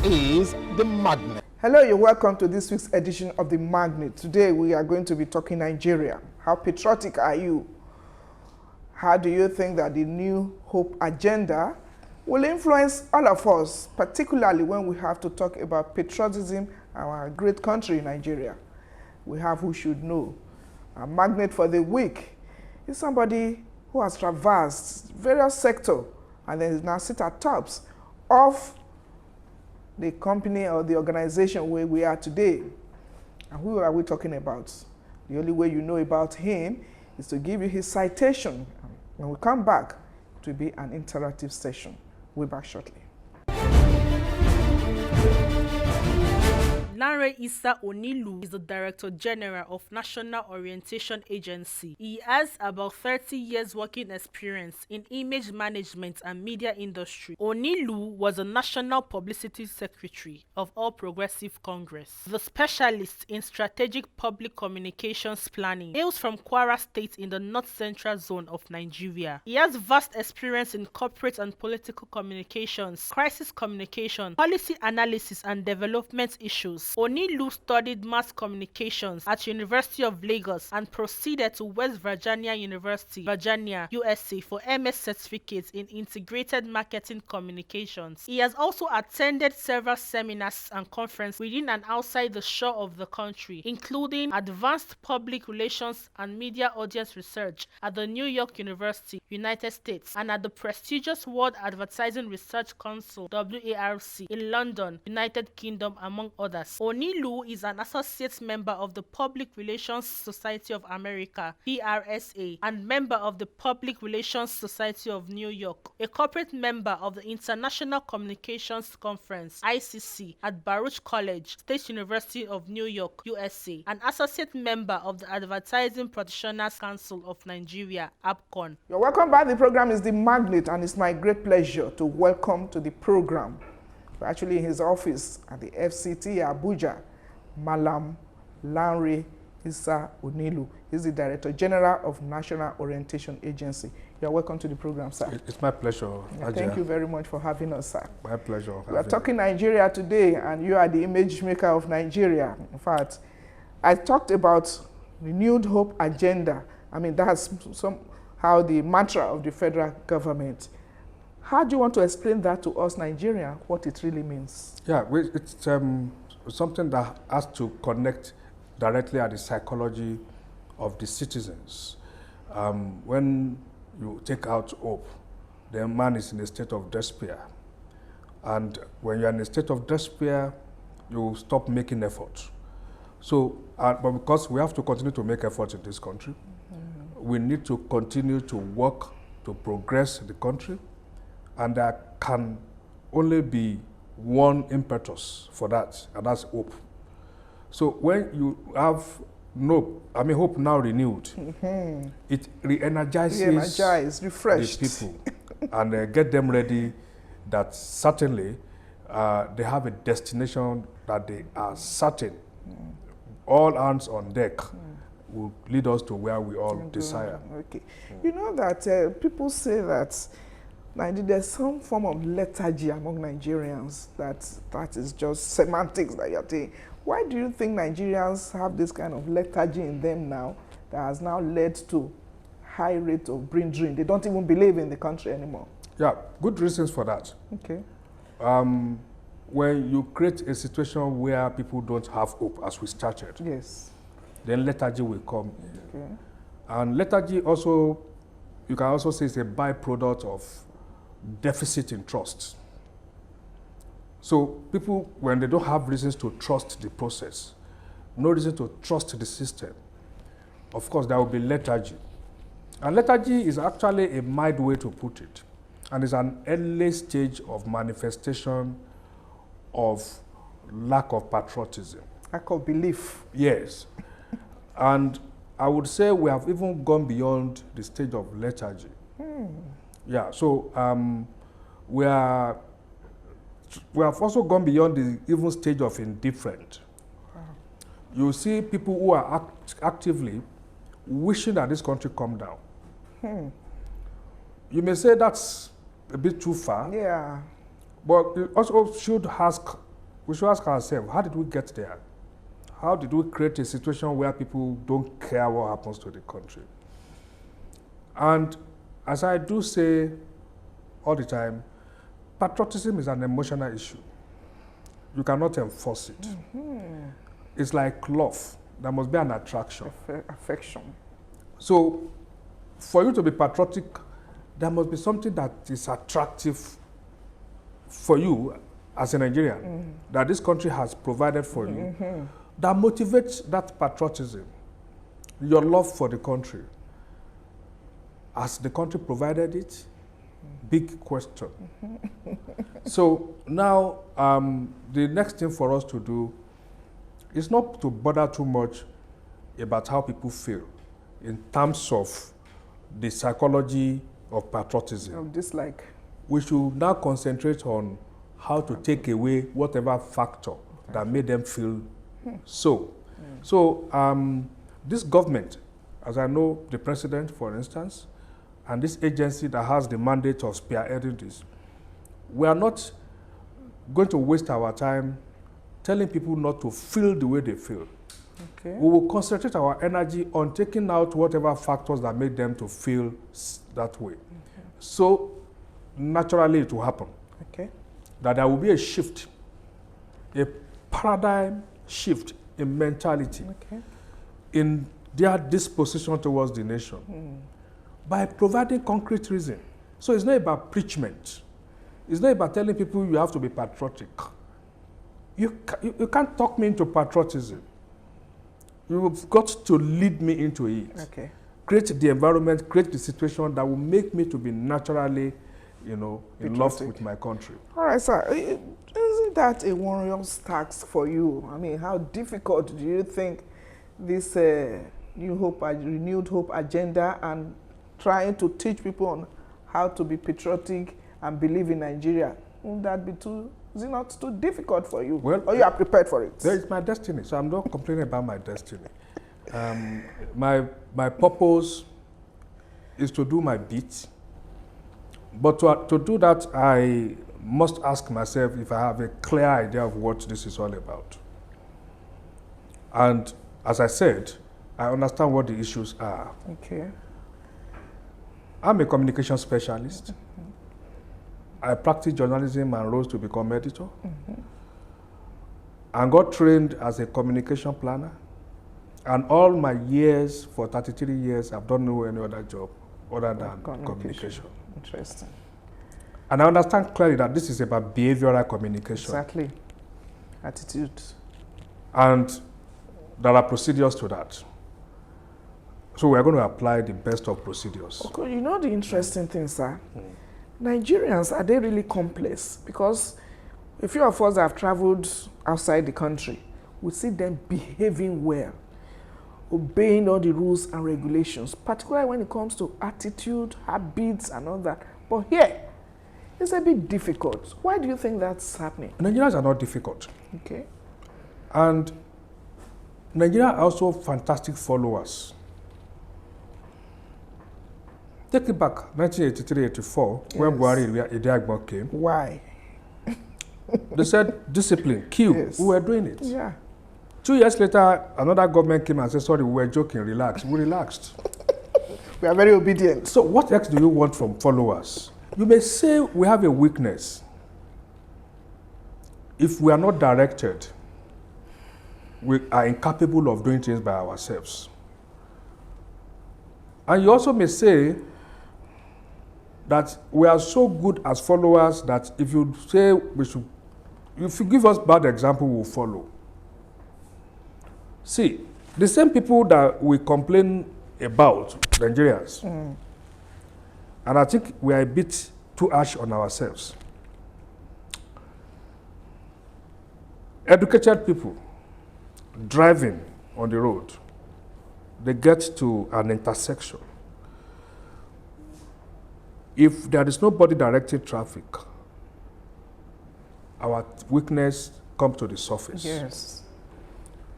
is The Magnet. Hello, you're welcome to this week's edition of The Magnet. Today we are going to be talking Nigeria. How patriotic are you? How do you think that the New Hope agenda will influence all of us, particularly when we have to talk about patriotism and our great country, Nigeria? We have Who Should Know. Our magnet for the week is somebody who has traversed various sectors and then now sit at tops of the company or the organization where we are today. And who are we talking about? The only way you know about him is to give you his citation. When we come back, it will be an interactive session. We'll be back shortly. Lanre Onilu is the Director General of National Orientation Agency. He has about 30 years working experience in image management and media industry. Onilu was a National Publicity Secretary of All Progressive Congress. The specialist in strategic public communications planning hails from Kwara State in the North Central Zone of Nigeria. He has vast experience in corporate and political communications, crisis communication, policy analysis and development issues. Onilu studied mass communications at University of Lagos and proceeded to West Virginia University, Virginia, USA for MS certificates in integrated marketing communications. He has also attended several seminars and conferences within and outside the shore of the country, including Advanced Public Relations and Media Audience Research at the New York University, United States, and at the prestigious World Advertising Research Council, WARC, in London, United Kingdom, among others. Onilu is an associate member of the Public Relations Society of America, PRSA, and member of the Public Relations Society of New York, a corporate member of the International Communications Conference, ICC, at Baruch College, State University of New York, USA, an associate member of the Advertising Practitioners Council of Nigeria, APCON. You're welcome back. The program is The Magnet, and it's my great pleasure to welcome to the program, actually in his office at the FCT Abuja, Mallam Lanre Onilu. He's the Director General of National Orientation Agency. You're welcome to the program, sir. It's my pleasure. Yeah, thank you very much for having us, sir. My pleasure. We're talking Nigeria today, and you are the image maker of Nigeria. In fact, I talked about renewed hope agenda. I mean, that's somehow the mantra of the federal government. How do you want to explain that to us, Nigeria, what it really means? Yeah, it's something that has to connect directly at the psychology of the citizens. When you take out hope, the man is in a state of despair. And when you're in a state of despair, you stop making effort. So, but because we have to continue to make efforts in this country, we need to continue to work to progress the country. And there can only be one impetus for that, and that's hope. So when you have hope now renewed, it re-energizes refreshed the people and get them ready that certainly they have a destination that they are certain. All hands on deck will lead us to where we all desire. Okay. You know that people say that there's some form of lethargy among Nigerians that is just semantics that you're saying. Why do you think Nigerians have this kind of lethargy in them now that has now led to high rate of brain drain? They don't even believe in the country anymore. Yeah, good reasons for that. Okay. When you create a situation where people don't have hope, as we started, yes, then lethargy will come. Okay. And lethargy also, you can also say, is a byproduct of deficit in trust. So people, when they don't have reasons to trust the process, no reason to trust the system, of course there will be lethargy. And lethargy is actually a mild way to put it, and is an early stage of manifestation of lack of patriotism. Lack of belief. Yes. And I would say we have even gone beyond the stage of lethargy. Yeah, so we have also gone beyond the even stage of indifferent. Wow. You see people who are actively wishing that this country come down. You may say that's a bit too far. Yeah. But you also should ask we should ask ourselves, how did we get there? How did we create a situation where people don't care what happens to the country? And as I do say all the time, patriotism is an emotional issue. You cannot enforce it. It's like love. There must be an attraction. Affection. So, for you to be patriotic, there must be something that is attractive for you as a Nigerian, that this country has provided for you, that motivates that patriotism, your love for the country. Has the country provided it? Big question. So now, the next thing for us to do is not to bother too much about how people feel in terms of the psychology of patriotism. Of dislike. We should now concentrate on how to take away whatever factor that made them feel so. So this government, as I know the president, for instance, and this agency that has the mandate of spearheading this, we are not going to waste our time telling people not to feel the way they feel. Okay. We will concentrate our energy on taking out whatever factors that make them to feel that way. So naturally it will happen. Okay. That there will be a shift, a paradigm shift in mentality, in their disposition towards the nation, by providing concrete reason. So it's not about preachment. It's not about telling people you have to be patriotic. You can't talk me into patriotism. You've got to lead me into it. Okay. Create the environment, create the situation that will make me to be naturally, in love with my country. All right, sir. Isn't that a warrior's task for you? I mean, how difficult do you think this renewed hope agenda and trying to teach people on how to be patriotic and believe in Nigeria, won't that be is it not too difficult for you? Well, or you are prepared for it? It's my destiny, so I'm not complaining about my destiny. My purpose is to do my bit, but to do that, I must ask myself if I have a clear idea of what this is all about. And as I said, I understand what the issues are. Okay. I'm a communication specialist. I practiced journalism and rose to become editor. And got trained as a communication planner. And all my years, for 33 years, I've done no any other job other than communication. Interesting. And I understand clearly that this is about behavioral communication. Exactly. Attitude. And there are procedures to that. So we're going to apply the best of procedures. Okay, you know the interesting thing, sir? Nigerians, are they really complex? Because a few of us have traveled outside the country. We see them behaving well, obeying all the rules and regulations, particularly when it comes to attitude, habits, and all that. But here, it's a bit difficult. Why do you think that's happening? Nigerians are not difficult. Okay. And Nigeria are also fantastic followers. Take it back, 1983-84, when Buhari Idiagbon came. Why? They said, discipline, kill. Yes. We were doing it. Yeah. 2 years later, another government came and said, sorry, we were joking, relax. We relaxed. We are very obedient. So what else do you want from followers? You may say we have a weakness. If we are not directed, we are incapable of doing things by ourselves. And you also may say that we are so good as followers that if you say if you give us bad example, we'll follow. See, the same people that we complain about, Nigerians, and I think we are a bit too harsh on ourselves. Educated people driving on the road, they get to an intersection. If there is nobody directing traffic, our weakness comes to the surface. Yes.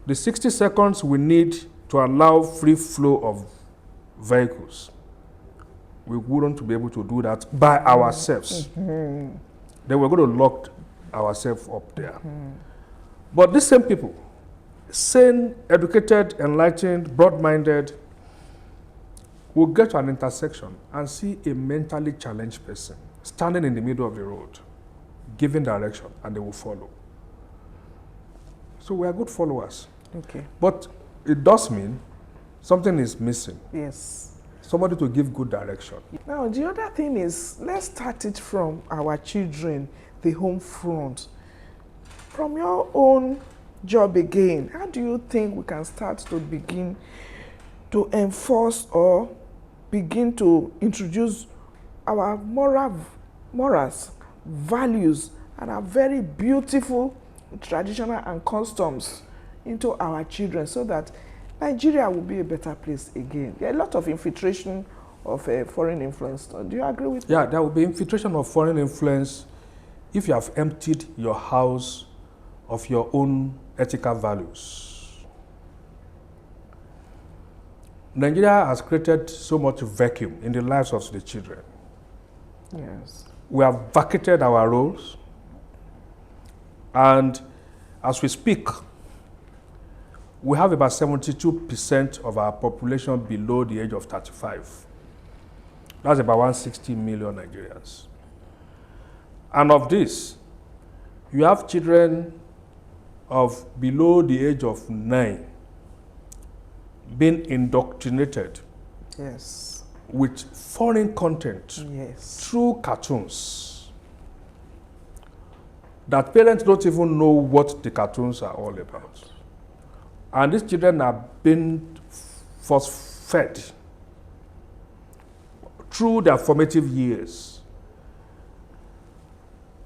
The 60 seconds we need to allow free flow of vehicles, we wouldn't be able to do that by ourselves. Then we're going to lock ourselves up there. But these same people, sane, educated, enlightened, broad-minded, will get to an intersection and see a mentally challenged person standing in the middle of the road, giving direction, and they will follow. So we are good followers. Okay. But it does mean something is missing. Yes. Somebody to give good direction. Now, the other thing is, let's start it from our children, the home front. From your own job again, how do you think we can start to begin to enforce or begin to introduce our morals, values, and our very beautiful traditional and customs into our children so that Nigeria will be a better place again? There are a lot of infiltration of foreign influence. Do you agree with Yeah, that? there will be infiltration of foreign influence if you have emptied your house of your own ethical values. Nigeria has created so much vacuum in the lives of the children. Yes. We have vacated our roles, and as we speak, we have about 72% of our population below the age of 35. That's about 160 million Nigerians. And of this, you have children of below the age of 9 being indoctrinated Yes. with foreign content Yes. through cartoons that parents don't even know what the cartoons are all about. And these children are being force-fed through their formative years.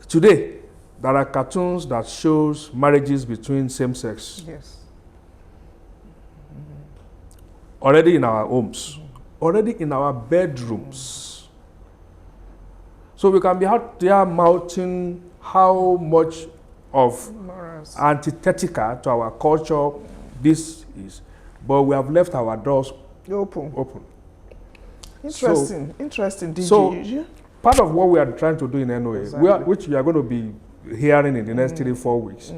Today, there are cartoons that shows marriages between same-sex Yes. already in our homes, already in our bedrooms. So we can be out there mouthing how much of Morals. antithetical to our culture this is, but we have left our doors Open. open. Interesting. Interesting. Did so- you? Part of what we are trying to do in NOA, Exactly. which we are going to be hearing in the next 3-4 weeks,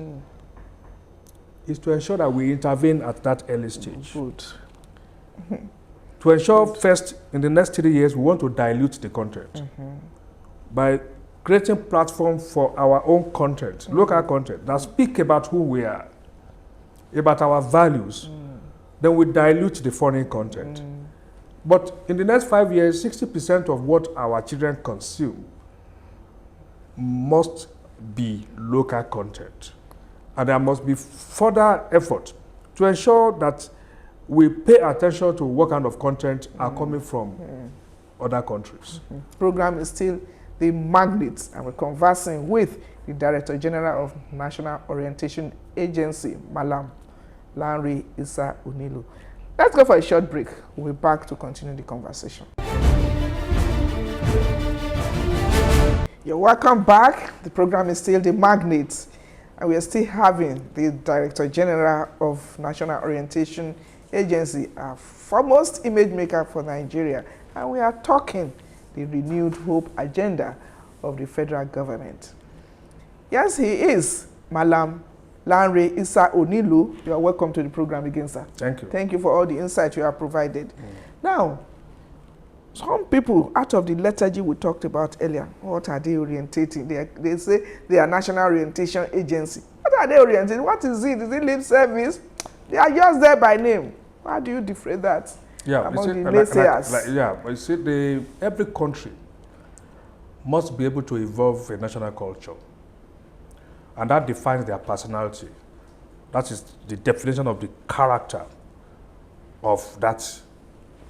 is to ensure that we intervene at that early stage. Good. To ensure first, in the next 3 years, we want to dilute the content by creating platform for our own content, local content, that speak about who we are, about our values. Then we dilute the foreign content. But in the next 5 years, 60% of what our children consume must be local content. And there must be further effort to ensure that we pay attention to what kind of content are coming from other countries. Program is still the magnet, and we're conversing with the Director General of National Orientation Agency, Mallam Lanre Onilu. Let's go for a short break. We'll be back to continue the conversation. You're welcome back. The program is still the magnet, and we are still having the Director General of National Orientation Agency, our foremost image maker for Nigeria, and we are talking the renewed hope agenda of the federal government. Yes, he is Mallam Lanre Onilu. You are welcome to the program again, sir. Thank you. Thank you for all the insight you have provided. Now, some people, out of the lethargy we talked about earlier, what are they orientating? They say they are National Orientation Agency. What are they orientating? What is it? Is it lip service? They are just there by name. How do you defray that among the naysayers? But you see, every country must be able to evolve a national culture. And that defines their personality. That is the definition of the character of that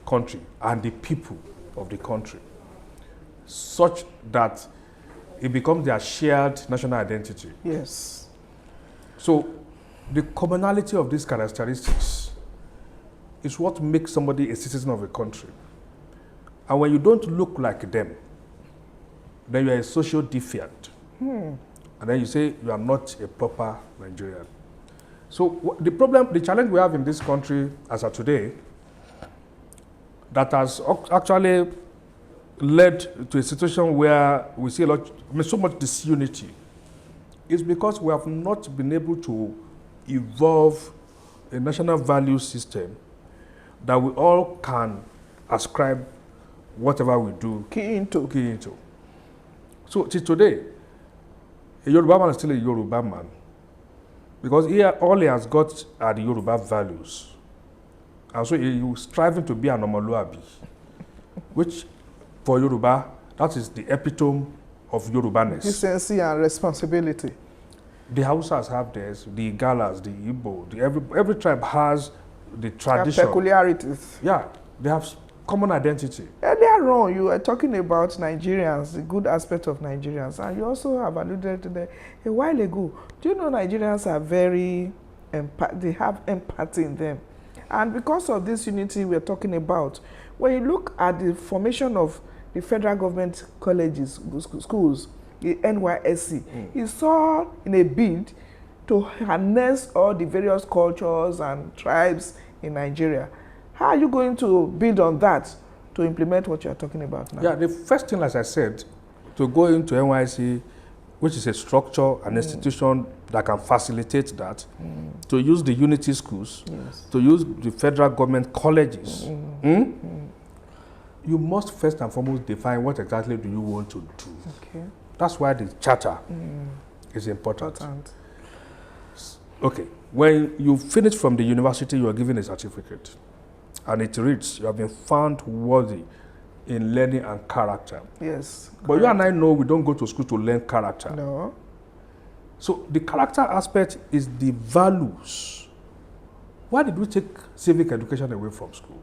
country and the people of the country, such that it becomes their shared national identity. Yes. So the commonality of these characteristics is what makes somebody a citizen of a country. And when you don't look like them, then you are a social defiant. And then you say you are not a proper Nigerian. So the challenge we have in this country as of today, that has actually led to a situation where we see so much disunity, is because we have not been able to evolve a national value system that we all can ascribe whatever we do Key into. So till today, a Yoruba man is still a Yoruba man because here all he has got are the Yoruba values. And so he is striving to be an Omoluabi, which for Yoruba, that is the epitome of Yorubaness. Decency and responsibility. The Hausas have theirs, the Igalas, the Igbo, every tribe has the tradition. Peculiarities. Yeah, they have common identity. Earlier on, you were talking about Nigerians, the good aspect of Nigerians, and you also have alluded to that a while ago. Do you know Nigerians are very, they have empathy in them. And because of this unity we're talking about, when you look at the formation of the federal government colleges, schools, the NYSC, it's all in a bid to harness all the various cultures and tribes in Nigeria. How are you going to build on that to implement what you're talking about now? Yeah, the first thing, as I said, to go into NYSC, which is a structure, an institution that can facilitate that, to use the unity schools, to use the federal government colleges, you must first and foremost define what exactly do you want to do. Okay. That's why the charter is important. Okay, when you finish from the university, you are given a certificate. And it reads, you have been found worthy in learning and character. Yes. But you and I know we don't go to school to learn character. No. So the character aspect is the values. Why did we take civic education away from school?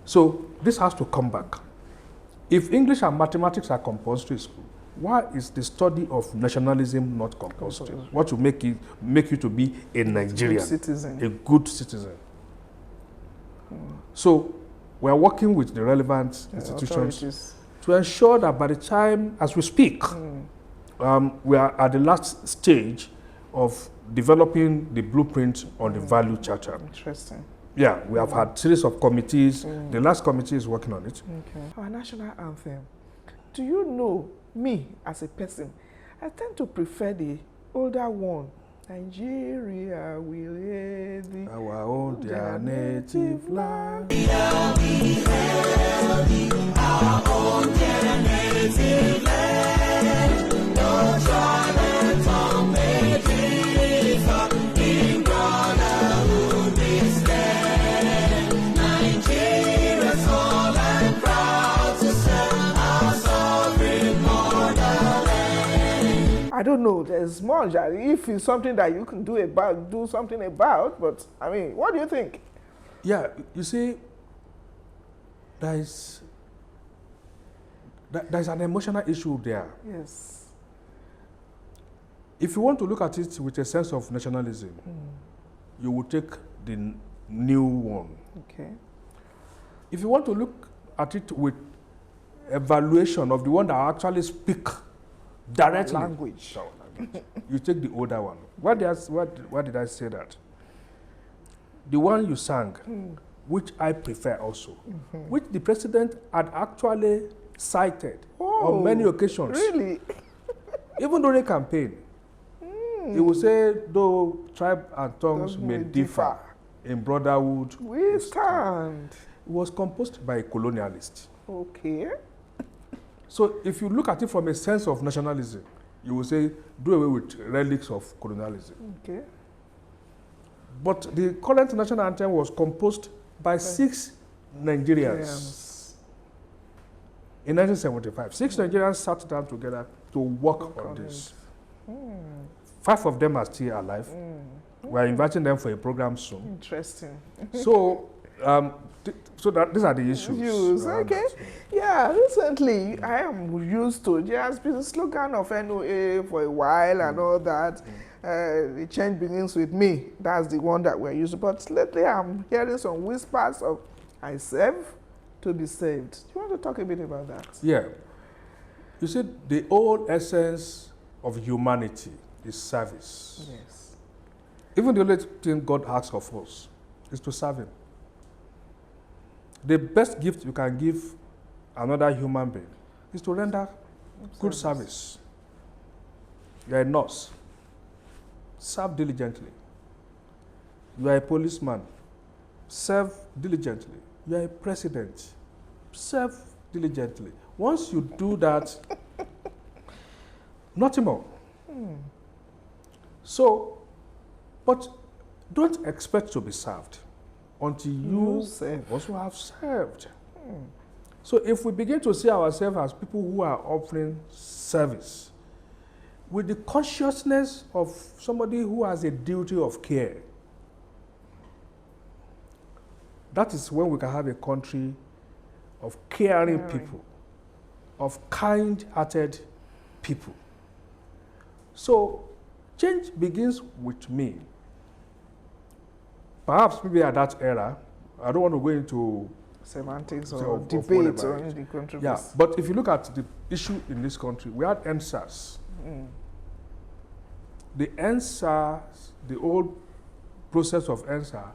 So this has to come back. If English and mathematics are compulsory in school, why is the study of nationalism not compulsory? What will make you to be a Nigerian, a good citizen? So we are working with the relevant institutions to ensure that by the time, as we speak, we are at the last stage of developing the blueprint on the value charter. Interesting. Yeah, we have had series of committees. The last committee is working on it. Okay. Our national anthem. Do you know, me as a person, I tend to prefer the older one. Nigeria will hear our own their native land. Our own their native land. No charlatan may differ. In brotherhood we stand. Nigeria's all and proud to serve our sovereign motherland. I don't know, there's much. If it's something that you can do something about, but I mean, what do you think? Yeah, you see, there's an emotional issue there. Yes. If you want to look at it with a sense of nationalism, you will take the new one. Okay. If you want to look at it with evaluation of the one that actually speak directly, Language. you take the older one. Why did I say that? The one you sang, which I prefer also, which the president had actually cited on many occasions. Really? Even during the campaign, he would say, though tribe and tongues may differ, in brotherhood we stand. It was composed by a colonialist. Okay. So if you look at it from a sense of nationalism, you will say, do away with relics of colonialism. Okay. But the current national anthem was composed by 6 Nigerians. In 1975, 6 Nigerians sat down together to work on this. 5 of them are still alive. We are inviting them for a program soon. Interesting. So, these are the issues. Okay. Yeah, recently I am used to just be the slogan of NOA for a while and all that. The change begins with me. That's the one that we're used to. But lately I'm hearing some whispers of I serve to be saved. Do you want to talk a bit about that? Yeah. You see, the whole essence of humanity is service. Yes. Even the only thing God asks of us is to serve Him. The best gift you can give another human being is to render good service. You're a nurse. serve diligently. You are a policeman, serve diligently. You are a president, serve diligently. Once you do that, nothing more. So, but don't expect to be served until you also have served. So if we begin to see ourselves as people who are offering service, with the consciousness of somebody who has a duty of care, that is when we can have a country of caring people, of kind-hearted people. So change begins with me. Perhaps maybe at that era, I don't want to go into semantics or debate or any controversy. Yeah, but if you look at the issue in this country, we had NSAS. The NSAS, the old process of NSAS,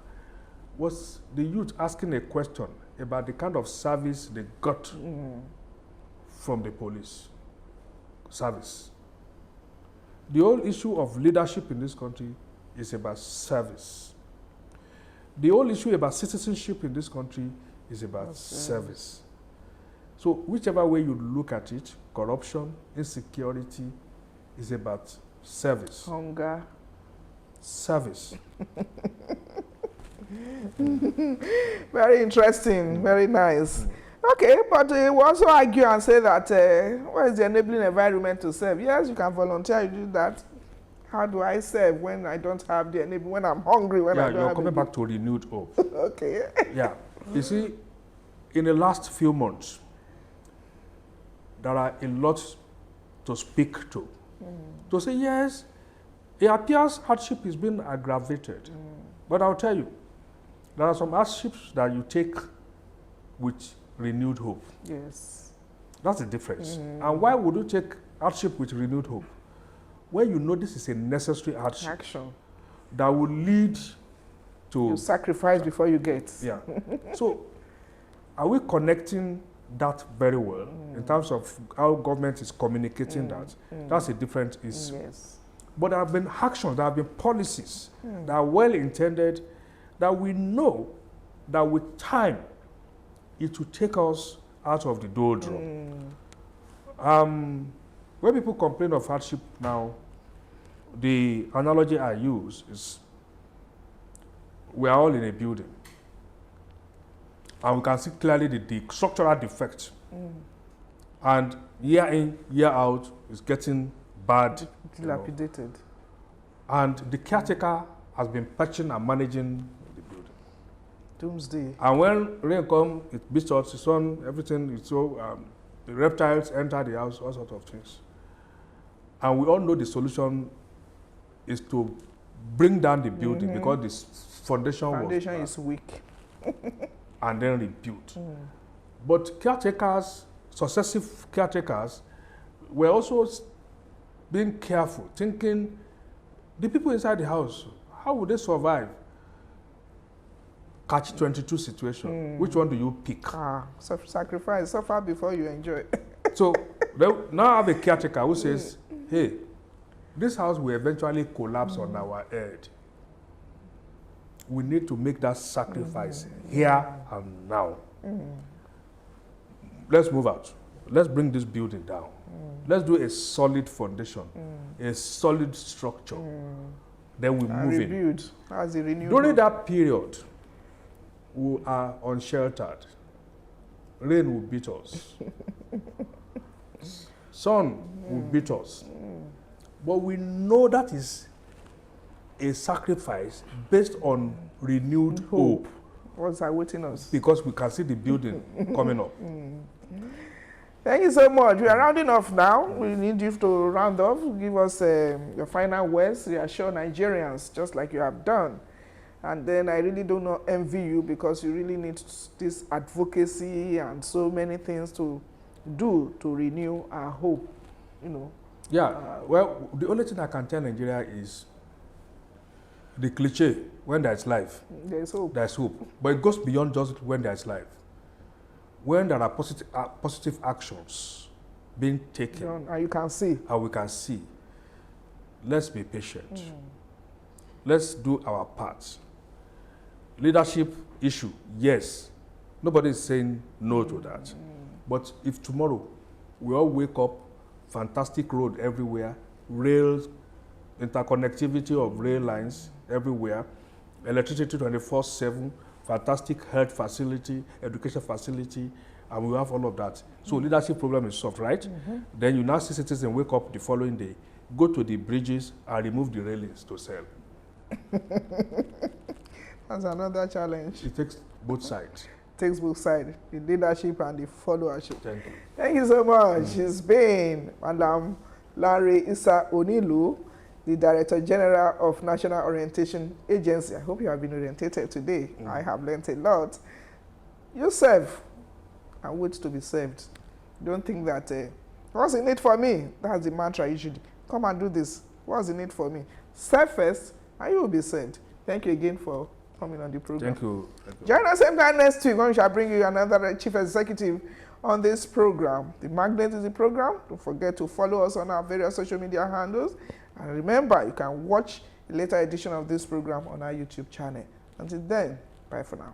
was the youth asking a question about the kind of service they got from the police service. The whole issue of leadership in this country is about service. The whole issue about citizenship in this country is about service. So whichever way you look at it, corruption, insecurity, is about service. Hunger. Service. Very interesting, very nice. Okay, but we also argue and say that what is the enabling environment to serve? Yes, you can volunteer, you do that. How do I serve when I don't have the enabling, when I'm hungry, when I don't have you're coming back to renewed hope. Okay. Yeah. You see, in the last few months, there are a lot to speak to. To say, yes, it appears hardship is being aggravated. But I'll tell you, there are some hardships that you take with renewed hope. Yes. That's the difference. And why would you take hardship with renewed hope? When you know this is a necessary hardship Action. that will lead to... You sacrifice before you get. Yeah. So, are we connecting that very well in terms of how government is communicating that? That's a different issue. Yes. But there have been actions, there have been policies that are well intended, that we know that with time it will take us out of the doldrum. When people complain of hardship now, the analogy I use is we are all in a building and we can see clearly the structural defect. And year in, year out, it's getting bad. Dilapidated. And the caretaker has been patching and managing the building. Doomsday. And when rain comes, it beats us, the sun, everything is so, the reptiles enter the house, all sorts of things. And we all know the solution is to bring down the building because the foundation is weak. And then rebuild. But caretakers, successive caretakers, were also being careful, thinking the people inside the house, how would they survive? Catch-22 situation. Which one do you pick? Sacrifice, suffer before you enjoy. So now I have a caretaker who says, hey, this house will eventually collapse on our head. We need to make that sacrifice here and now. Let's move out. Let's bring this building down. Let's do a solid foundation, a solid structure. Then we move rebuild. As a renewal. During that period, we are unsheltered. Rain will beat us. Sun will beat us. But we know that is a sacrifice based on renewed hope. What's awaiting us? Because we can see the building coming up. Thank you so much. We are rounding off now. We need you to round off. Give us your final words. Reassure Nigerians, just like you have done. And then I really do not envy you because you really need this advocacy and so many things to do to renew our hope, you know. Yeah, well, the only thing I can tell Nigeria is the cliche, when there's life, there's hope. There's hope. But it goes beyond just when there's life. When there are positive actions being taken, and you can see. And we can see, let's be patient. let's do our part. Leadership issue, yes. Nobody is saying no to that. But if tomorrow we all wake up, fantastic road everywhere, rails, interconnectivity of rail lines everywhere, electricity 24/7, fantastic health facility, education facility, and we have all of that. So leadership problem is solved, right? Then you now see citizens wake up the following day, go to the bridges and remove the railings to sell. That's another challenge. It takes both sides. Takes both sides, the leadership and the followership. Thank you. Thank you so much. It's been Mallam Lanre Onilu, the Director General of National Orientation Agency. I hope you have been orientated today. I have learned a lot. You serve and wait to be served. Don't think that, what's in it for me? That's the mantra usually. Come and do this. What's in it for me? Serve first and you will be served. Thank you again for coming on the program. Thank you. Thank you. Join us same time next week when we shall bring you another chief executive on this program. The Magnet is the program. Don't forget to follow us on our various social media handles. And remember, you can watch a later edition of this program on our YouTube channel. Until then, bye for now.